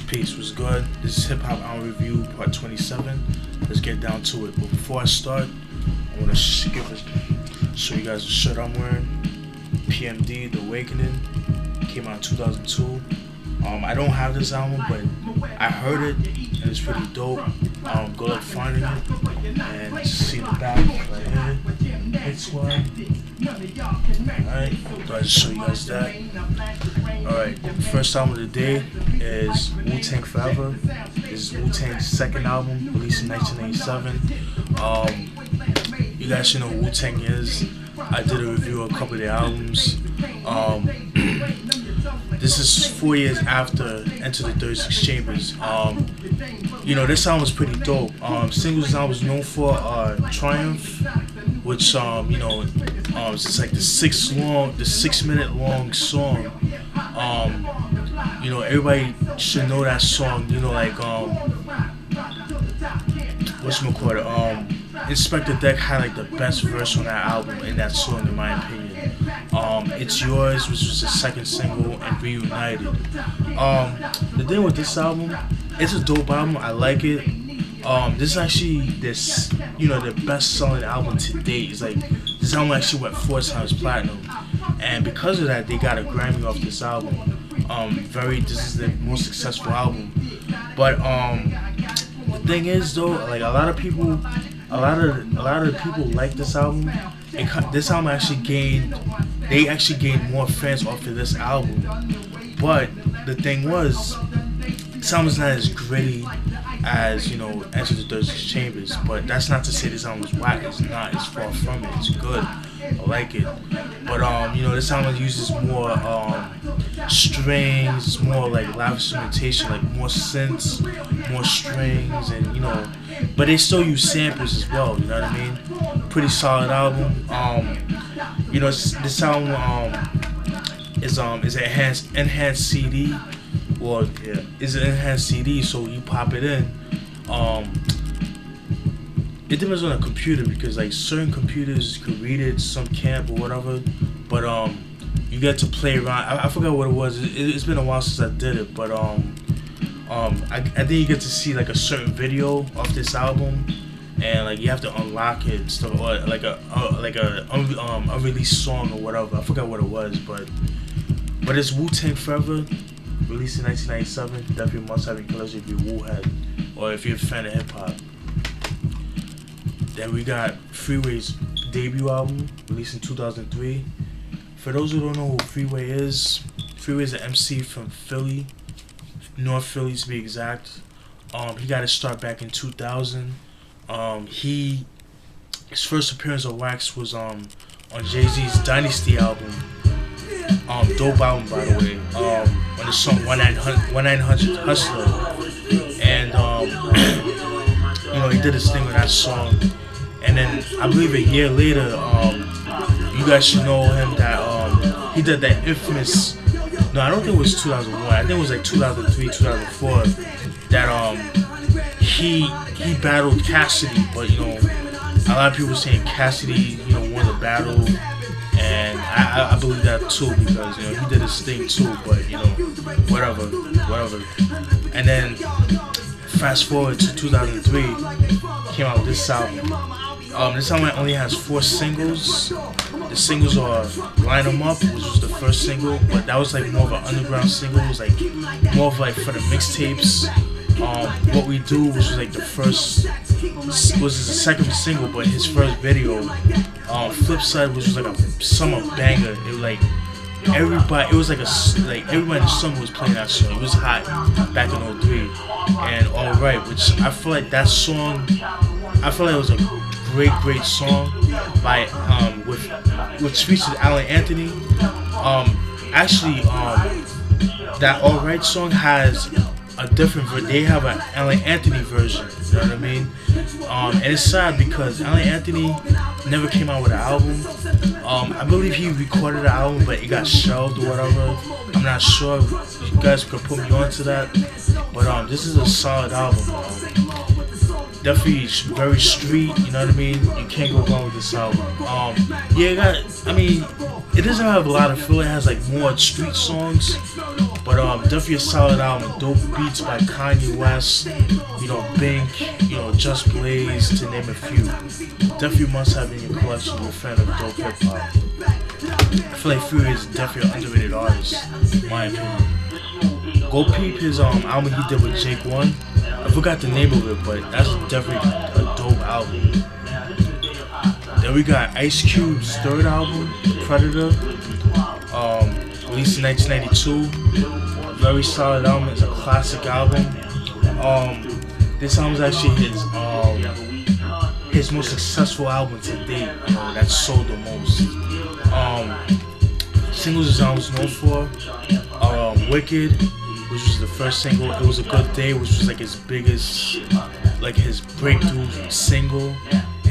Peace was good. This is Hip Hop Hour Review Part 27. Let's get down to it. But before I start, I want to show you guys the shirt I'm wearing. PMD, The Awakening, came out in 2002. I don't have this album, but I heard it and it's pretty dope. Good luck finding it and see the back right here. It's one. Alright, so I just show you guys that. Alright, first album of the day is Wu-Tang Forever. This is Wu-Tang's second album, released in 1997. You guys should know who Wu-Tang is. I did a review of a couple of their albums. This is 4 years after Enter the 36 Chambers. You know, this album was pretty dope. Singles I was known for are Triumph, which you know, it's just like the 6 minute long song. You know, everybody should know that song. You know, like whatchamacallit, Inspector Deck had like the best verse on that album in that song, in my opinion. It's Yours, which was the second single, and Reunited. The thing with this album, it's a dope album. I like it. This is actually the best selling album to date. It's like this album actually went 4 times platinum, and because of that, they got a Grammy off this album. This is the most successful album. But the thing is though, like a lot of people like this album. This album actually gained more fans off of this album. But the thing was, this album's not as gritty as, you know, Enter the 36 Chambers. But that's not to say this album is whack. It's not. It's far from it. It's good. I like it. But you know, this album uses more strings. It's more like live instrumentation, like more synths, more strings, and you know. But they still use samples as well. You know what I mean? Pretty solid album. You know, this album is an enhanced CD. Well, yeah, it's an enhanced CD, so you pop it in. It depends on a computer, because like certain computers could read it, some can't or whatever. But you get to play around. I forgot what it was. It's been a while since I did it, but I think you get to see like a certain video of this album, and like you have to unlock it and stuff, or like a unreleased song or whatever. I forgot what it was, but it's Wu-Tang Forever, released in 1997. Definitely must have it collection if you're Wu head or if you're a fan of hip hop. Then we got Freeway's debut album, released in 2003. For those who don't know who Freeway is an MC from Philly, North Philly to be exact. He got his start back in 2000. His first appearance on Wax was on Jay-Z's Dynasty album. Dope album, by the way. On the song 1-900 Hustler, and you know, he did his thing with that song. And then I believe a year later, you guys should know him that he did that infamous. No, I don't think it was 2001. I think it was like 2003, 2004. That he battled Cassidy, but you know, a lot of people saying Cassidy, you know, won the battle, and I believe that too, because you know he did his thing too. But you know, whatever. And then fast forward to 2003, came out with this album. This album only has 4 singles. The singles are Line 'Em Up, which was the first single, but that was like more of an underground single. It was like more of like for the mixtapes. What We Do, which was like the second single, but his first video. Flip Side, which was like a summer banger. It was like everybody in the summer was playing that song. It was hot back in 03. And Alright, which I feel like that song, it was a great song by which featured Alan Anthony. That Alright song has a different version. They have an Alan Anthony version. You know what I mean? And it's sad because Alan Anthony never came out with an album. I believe he recorded an album, but it got shelved or whatever. I'm not sure. You guys could put me on to that. But this is a solid album. Definitely very street, you know what I mean? You can't go wrong with this album. It doesn't have a lot of feel. It has like more street songs, But definitely a solid album. Dope beats by Kanye West, Bink, Just Blaze, to name a few. Definitely must have in your collection if you're a fan of dope hip hop. I feel like Fury is definitely an underrated artist, in my opinion. Go peep his album he did with Jake One. I forgot the name of it, but that's definitely a dope album. Then we got Ice Cube's third album, Predator, released in 1992. Very solid album. It's a classic album. This album is actually his most successful album to date. That sold the most. Singles his album was known for, Wicked, which was the first single. It Was a Good Day, which was like his biggest, like his breakthrough single.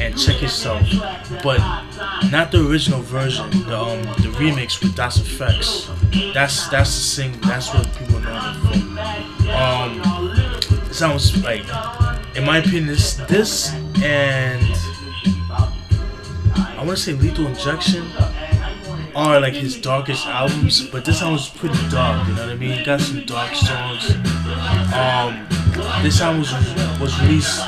And Check Yourself, but not the original version. The remix with Das Effects. That's the single. That's what people know him from. It sounds like, in my opinion, this and I want to say Lethal Injection are like his darkest albums, but this album was pretty dark. You know what I mean? It got some dark songs. This album was released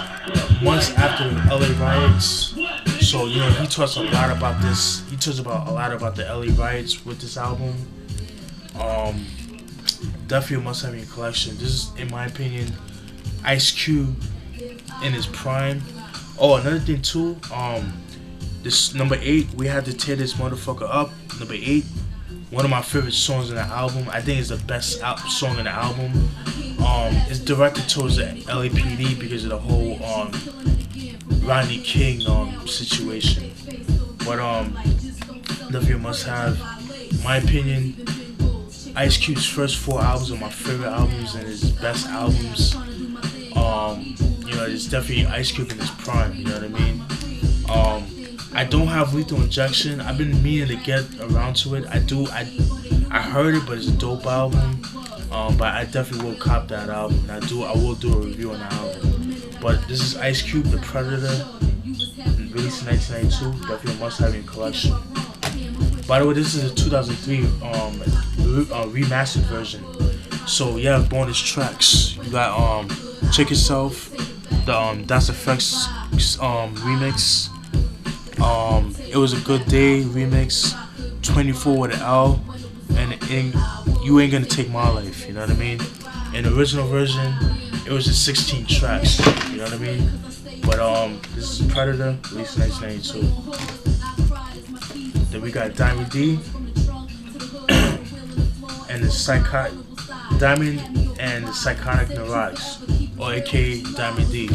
months after the LA riots, so he talks a lot about this. He talks about a lot about the LA riots with this album. Definitely a must have in your collection. This is, in my opinion, Ice Cube in his prime. Oh, another thing too. This number 8, We Had to Tear This Motherfucker Up. Number 8, one of my favorite songs in the album. I think it's the best song in the album. It's directed towards the LAPD because of the whole Rodney King situation. But definitely a must have. In my opinion, Ice Cube's first 4 albums are my favorite albums and his best albums. It's definitely Ice Cube in his prime. You know what I mean? I don't have Lethal Injection. I've been meaning to get around to it. I heard it, but it's a dope album. But I definitely will cop that album. I will do a review on the album. But this is Ice Cube, The Predator, released in 1992. Definitely a must-have in your collection. By the way, this is a 2003 remastered version. So you have bonus tracks. You got Check Yourself, the Das Effects remix. It Was a Good Day remix, 24 with an L, and You Ain't Gonna Take My Life, you know what I mean? In the original version, it was just 16 tracks, you know what I mean? But this is Predator, released in 1992. Then we got Diamond D and the Psychotic Neurotics, or aka Diamond D.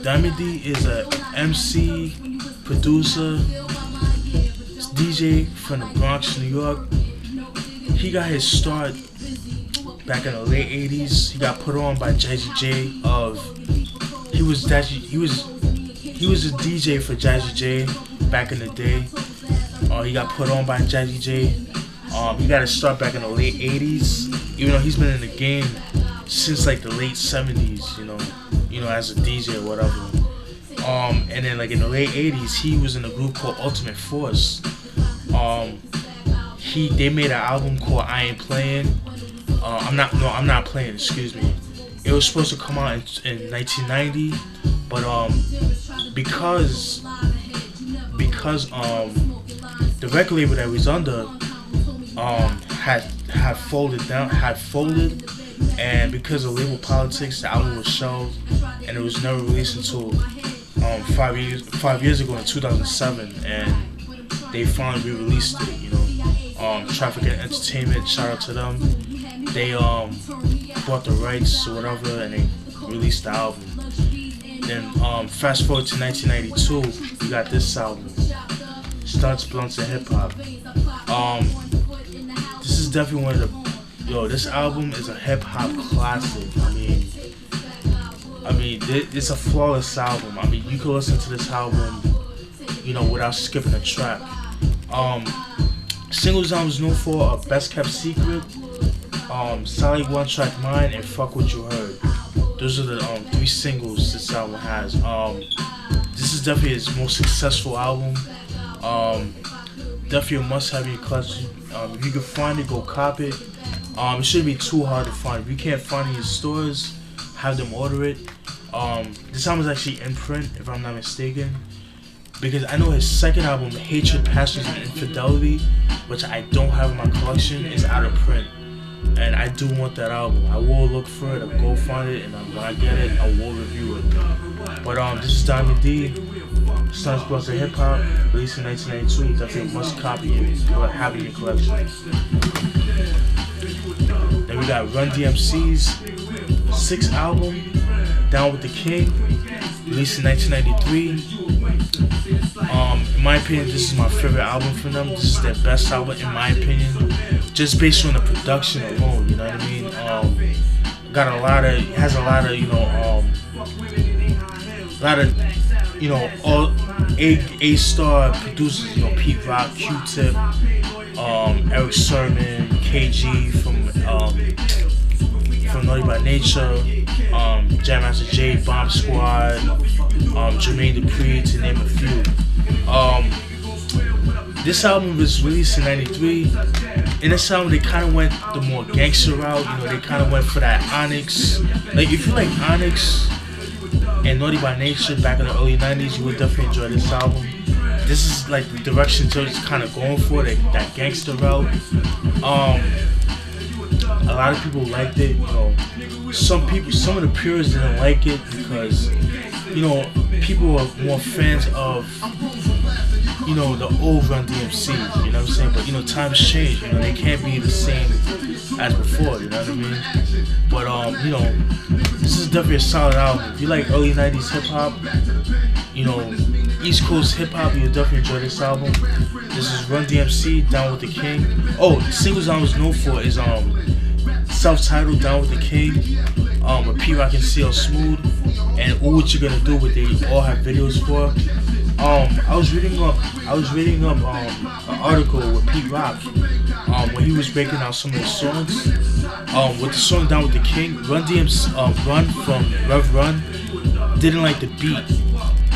Diamond D is a MC, producer, DJ from the Bronx, New York. He got his start back in the late 80s. He got put on by Jazzy J he was a DJ for Jazzy J back in the day. He got put on by Jazzy J. He got his start back in the late 80s, even though he's been in the game since like the late 70s, as a DJ or whatever. And then like in the late 80s, he was in a group called Ultimate Force. They made an album called I Ain't Playing. I'm not playing, excuse me. It was supposed to come out in 1990, but because the record label that he was under had folded, and because of label politics, the album was shelved, and it was never released until 5 years ago in 2007, and they finally re-released it. Traffic and Entertainment, shout out to them. They bought the rights or whatever, and they released the album. Then fast forward to 1992, we got this album, Stunts, Blunts, and Hip Hop. This is definitely one of the this album is a hip hop classic. I mean, it's a flawless album. You can listen to this album, without skipping a track. Singles album is known for Best Kept Secret, Solid One Track Mind, and Fuck What You Heard. Those are the 3 singles this album has. This is definitely his most successful album. Definitely a must-have in your collection. If you can find it, go cop it. It shouldn't be too hard to find. If you can't find it in stores, have them order it. This album is actually in print, if I'm not mistaken, because I know his second album, Hatred, Passions, and Infidelity, which I don't have in my collection, is out of print. And I do want that album. I will look for it, I'll go find it, and when I get it, I will review it. But this is Diamond D, Stunts Plus Hip Hop, released in 1992. Definitely must copy it, have it in your collection. Then we got Run DMC's 6th album, Down with the King, released in 1993. In my opinion, this is my favorite album from them. This is their best album, in my opinion, just based on the production alone. You know what I mean? It has a lot of all A-star producers. You know, Pete Rock, Q-Tip, Eric Sermon, KG from Naughty by Nature, Jam Master Jay, Bomb Squad, Jermaine Dupri, to name a few. This album was released in '93. In this album, they kind of went the more gangster route. You know, they kind of went for that Onyx. Like, if you like Onyx and Naughty by Nature back in the early '90s, you would definitely enjoy this album. This is like the direction Joe's kind of going for, that gangster route. A lot of people liked it. You know, some of the purists didn't like it because, you know, people are more fans of, you know, the old Run DMC, you know what I'm saying? But, you know, times change, you know, they can't be the same as before, you know what I mean? But, you know, this is definitely a solid album. If you like early 90s hip-hop, you know, East Coast hip-hop, you'll definitely enjoy this album. This is Run DMC, Down with the King. Oh, the singles I was known for is, self-titled, Down with the King, with P-Rock and CL Smooth, and What You Gonna Do, what they all have videos for. I was reading up an article with Pete Rock when he was breaking out some of his songs. With the song Down with the King, Run DMC, Run from Rev Run didn't like the beat,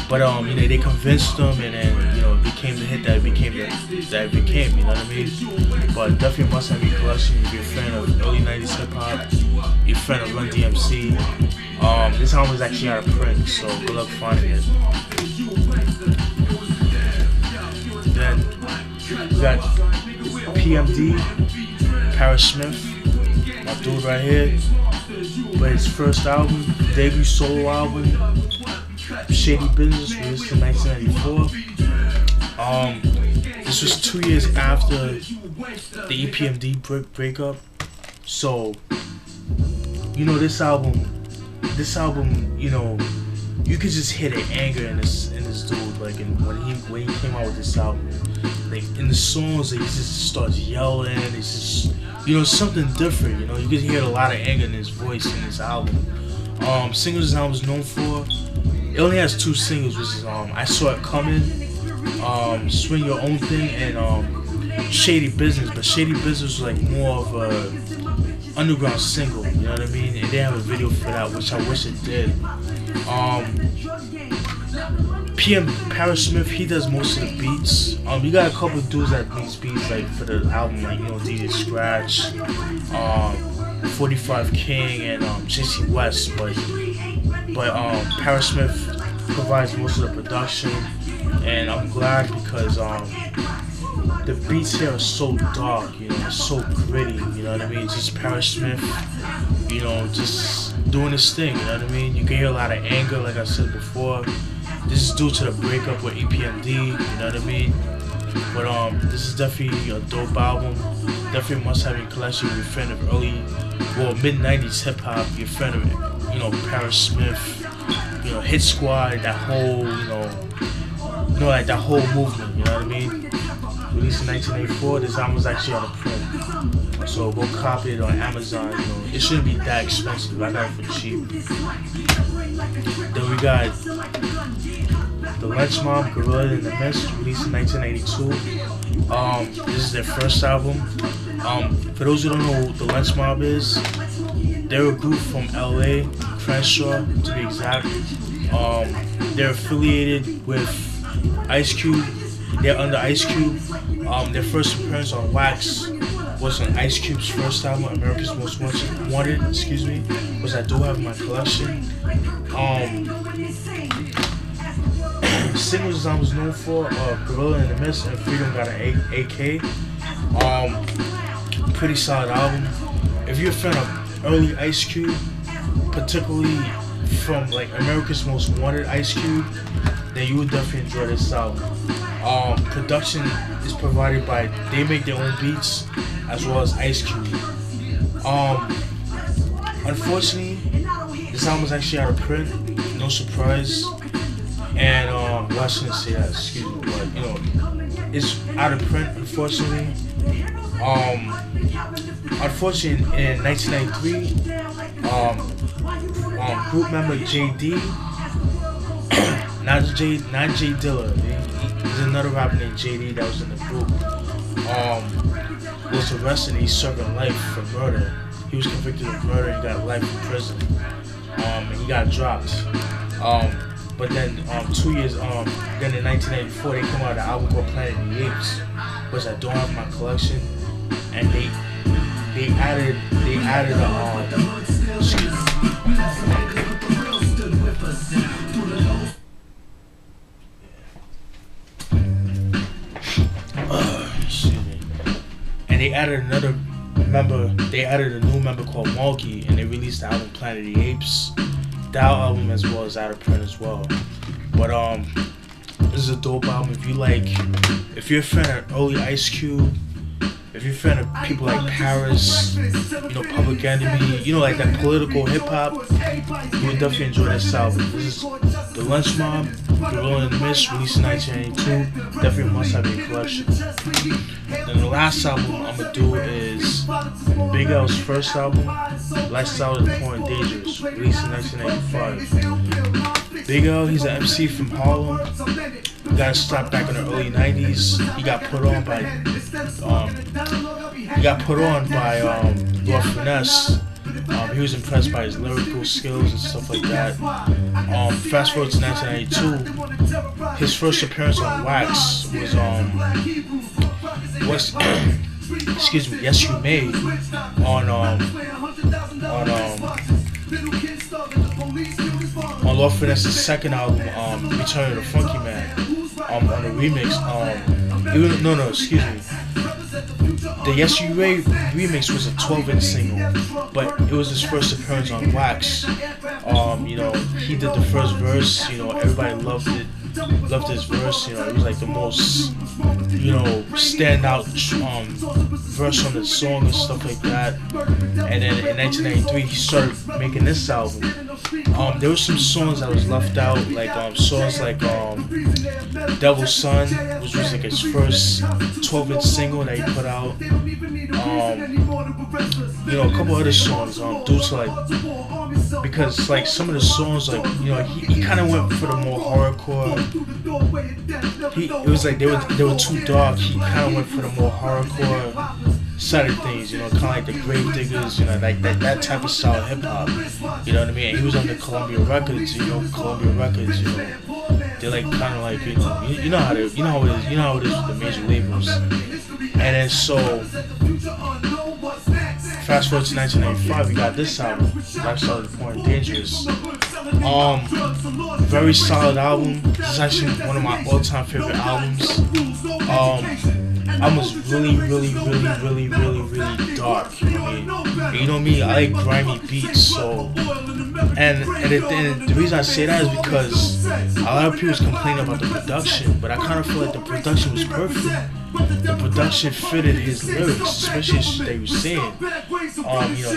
but you know, they convinced him, and then, you know, it became the hit that it became, you know what I mean? But definitely must have your collection if you're a fan of early 90s hip hop, you're a fan of Run DMC. This album is actually out of print, so good luck finding it. Then we got PMD, Paris Smith, my dude right here, but his first album, debut solo album, Shady Business, released in 1994. This was 2 years after the EPMD breakup, so, you know, this album, you know, you could just hear the anger in this dude, like, when he came out with this album, like, in the songs, like, he just starts yelling. It's just, you know, something different. You know, you could hear a lot of anger in his voice in this album. Singles this album is known for, it only has 2 singles, which is I Saw It Coming, Swing Your Own Thing, and Shady Business. But Shady Business was like more of a underground single, you know what I mean? And they have a video for that, which I wish it did. Paris Smith, he does most of the beats. You got a couple of dudes that makes beats, like, for the album, like, you know, DJ Scratch, 45 King, and JC West, but Paris Smith provides most of the production, and I'm glad because the beats here are so dark, you know, so gritty, you know what I mean? Just Paris Smith, you know, just doing his thing, you know what I mean? You can hear a lot of anger, like I said before. This is due to the breakup with EPMD, you know what I mean? But this is definitely a dope album. Definitely must have in your collection if you're a fan of mid-90s hip-hop, you're a fan of, you know, Paris Smith, you know, Hit Squad, that whole, like that whole movement, you know what I mean? Released in 1984, this album was actually out of print. So go copy it on Amazon, you know, it shouldn't be that expensive, I got it for cheap. Then we got the Lench Mob, Guerillas and the Mist, released in 1992. This is their first album. For those who don't know who the Lench Mob is, they're a group from LA, Crenshaw to be exact. They're affiliated with Ice Cube. They're under Ice Cube. Their first appearance on Wax was on Ice Cube's first album, America's Most Wanted, excuse me, which I do have in my collection. Singles I was known for, Gorilla in the Mist and Freedom Got an AK. Pretty solid album. If you're a fan of early Ice Cube, particularly from like America's Most Wanted Ice Cube, then you would definitely enjoy this album. Production is provided by, they make their own beats as well as Ice Cube. Unfortunately, this album is actually out of print, no surprise. And well, I shouldn't say that, excuse me, but you know, it's out of print, unfortunately. Unfortunately, in 1993, group member JD, not J Dilla, there's another rapper named JD that was in the group, was arrested and he's serving life for murder. He was convicted of murder and got life in prison, and he got dropped. But then 2 years, then in 1994 they come out with an album called Planet of the Apes, which I don't have in my collection, and they added excuse me. And they added another member. They added a new member called Marky, and they released the album Planet of the Apes. That album as well is out of print as well. But this is a dope album. If you're a fan of early Ice Cube, if you're a fan of people like Paris, you know, Public Enemy, you know, like that political hip hop, you would definitely enjoy this album. This is the Lench Mob, Gorilla in the Mist, released in 1992. Definitely must have in your collection. Then the last album I'm gonna do is Big L's first album, Lifestylez, Poor and Dangerous, released in 1995. Big L, he's an MC from Harlem. He got started back in the early 90s. He got put on by Lord Finesse. He was impressed by his lyrical skills and stuff like that. Fast forward to 1992, his first appearance on Wax was excuse me, Yes You May on Lord Finesse's second album, Return of the Funky Man, on the remix. Excuse me. The Yes You May remix was a 12-inch single, but it was his first appearance on Wax. You know, he did the first verse. You know, everybody loved it. Loved his verse. You know, it was like the most, you know, standout verse on the song and stuff like that. And then in 1993, he started making this album. There were some songs that was left out, like songs like Devil's Son, which was like his first 12-inch single that he put out. You know, a couple other songs due to like, because like some of the songs, like, you know, he kind of went for the more horrorcore. It was like they were too dark. He kind of went for the more horrorcore side of things, you know, kind of like the Grave Diggers, you know, like that type of style of hip hop. You know what I mean? And he was on the Columbia Records, you know, they're like kind of like, you know how it is with the major labels. And then so fast forward to 1995, we got this album, Lifestylez, Poor and Dangerous. Very solid album. This is actually one of my all-time favorite albums. Album was really dark. I mean, you know me, I like grimy beats, so. And the reason I say that is because a lot of people complain about the production, but I kind of feel like the production was perfect. The production fitted his lyrics, especially the shit that he was saying. You know,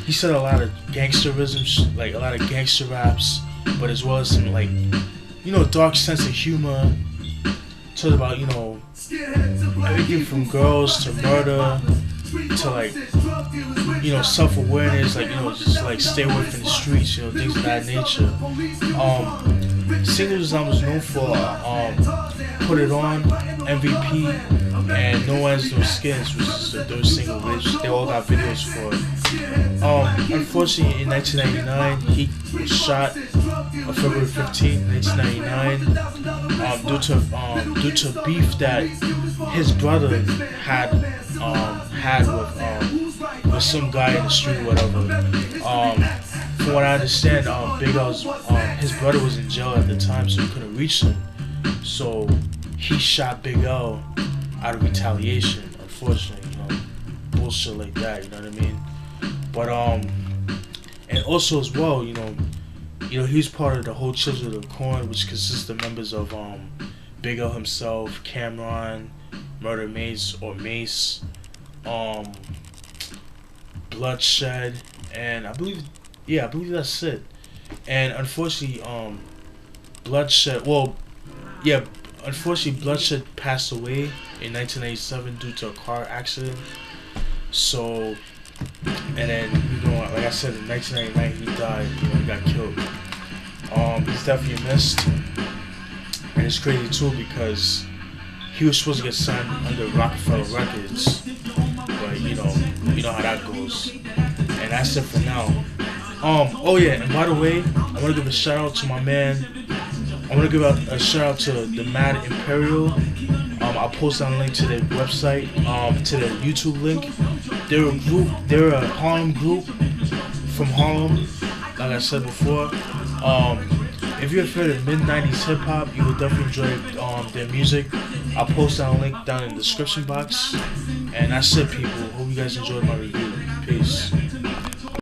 he said a lot of gangsterism, like a lot of gangster raps, but as well as some, like, you know, dark sense of humor. Talked about, you know, everything from girls to murder to, like, you know, self-awareness, like, you know, just like stay away from the streets, you know, things of that nature. Singles I was known for, Put It On, MVP, and No Ends No Skins, which is the third single, which they all got videos for. Unfortunately, in 1999, he was shot on February 15th, 1999, due to beef that his brother had had with some guy in the street or whatever. From what I understand, Big L's his brother was in jail at the time, so he couldn't reach him. So he shot Big L out of retaliation. Unfortunately, bullshit like that. You know what I mean? But and also as well, he was part of the whole Children of the Corn, which consists of members of Big L himself, Cameron, Murder Mace or Mace, Bloodshed, and I believe that's it. And unfortunately, Bloodshed passed away in 1997 due to a car accident. So, and then like I said, in 1999 he died. He got killed. He's definitely missed, and it's crazy too because he was supposed to get signed under Roc-A-Fella Records, but you know how that goes. And that's it for now. Oh yeah, and by the way, I want to give a shout out to my man. I want to give a shout out to the Mad Imperial. I'll post down a link to their website, to their YouTube link. They're a group. They're a Harlem group from Harlem. Like I said before, if you're a fan of mid-90s hip hop, you will definitely enjoy their music. I'll post down a link down in the description box. And that's it, people. Hope you guys enjoyed my review. Peace.